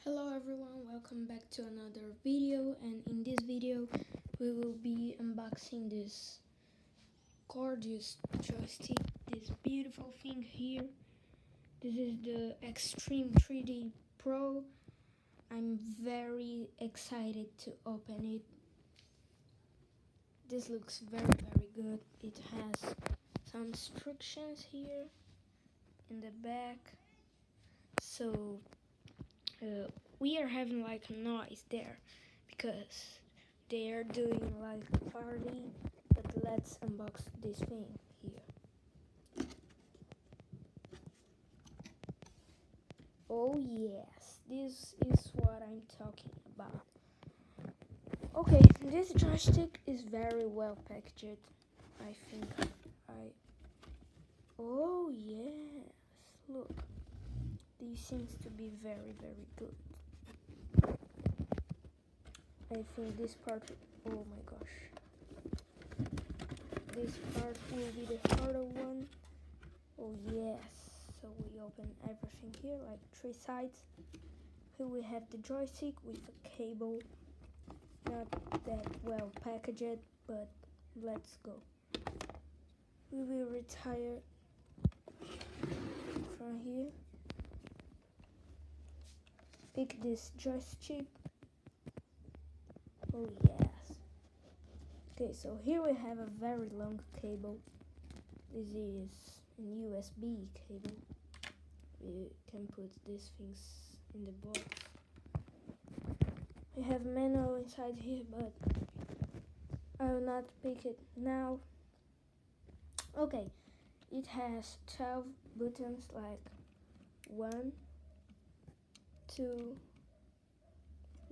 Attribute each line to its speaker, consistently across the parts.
Speaker 1: Hello everyone, welcome back to another video, and in this video we will be unboxing this gorgeous joystick, this beautiful thing here. This is the Extreme 3D Pro. I'm very excited to open it. This looks very good. It has some instructions here in the back. So we are having like noise there because they are doing like a party, but let's unbox this thing here. Oh yes, this is what I'm talking about. Okay, this joystick is very well packaged. I think oh yes, look, this seems to be very good. I think this part, oh my gosh, this part will be the harder one. Oh yes, so we open everything here, like 3 sides. Here we have the joystick with a cable, not that well packaged, but let's go. We will retire from here. Pick this joystick. Oh yes. Okay, so here we have a very long cable. This is an USB cable. We can put these things in the box. We have manual inside here, but I will not pick it now. Okay, it has 12 buttons, like 1, 2,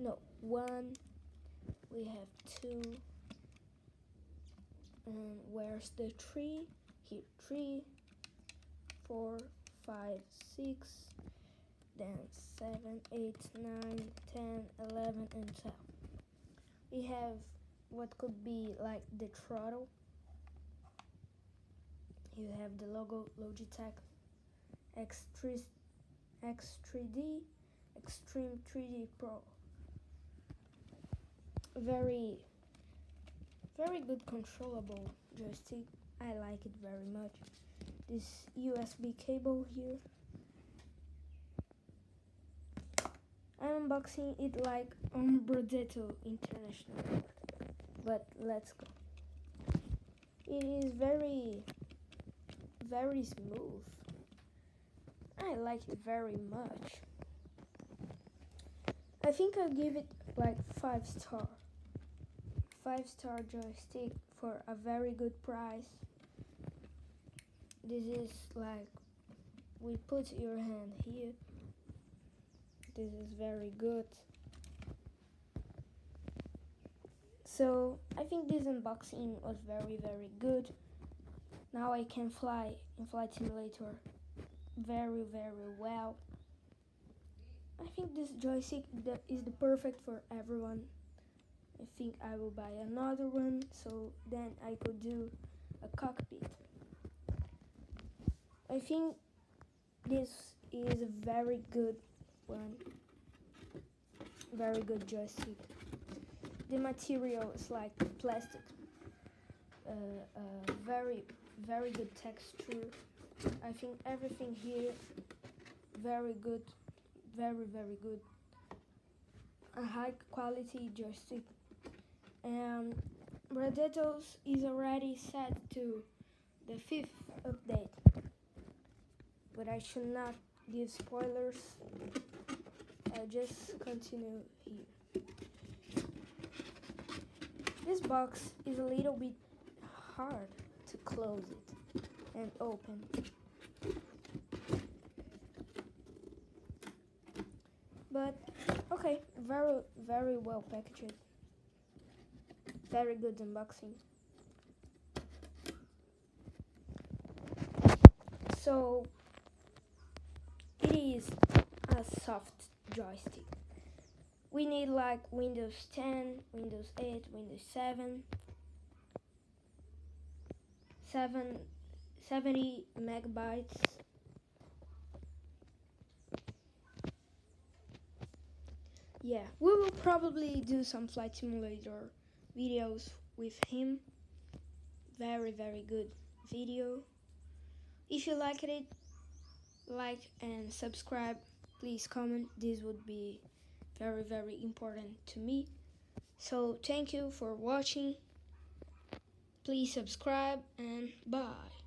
Speaker 1: no, 1, we have 2, and where's the 3? Here, 3, 4, 5, 6, then 7, 8, 9, 10, 11, and 12. We have what could be like the throttle. You have the logo Logitech X3D Extreme 3D Pro. Very good controllable joystick. I like it very much. This USB cable here. I'm unboxing it like on Brodetto International, but let's go. It is very smooth. I like it very much. I think I'll give it like 5 star. 5-star joystick for a very good price. This is like, we put your hand here. This is very good. So I think this unboxing was very good. Now I can fly in Flight Simulator very well. I think this joystick is the perfect for everyone. I think I will buy another one, so then I could do a cockpit. I think this is a very good one, very good joystick. The material is like plastic, very good texture. I think everything here very good, very good. A high quality joystick. And Brodetto's is already set to the 5th update, but I should not give spoilers. I'll just continue here. This box is a little bit hard to close it and open. But okay, very well packaged. Very good unboxing. So it is a soft joystick. We need like Windows 10, Windows 8, Windows 7, 70 megabytes. yeah, we will probably do some flight simulator videos with him. Very, very good video. If you liked it, like and subscribe. Please comment. This would be very, very important to me. So thank you for watching. Please subscribe and bye.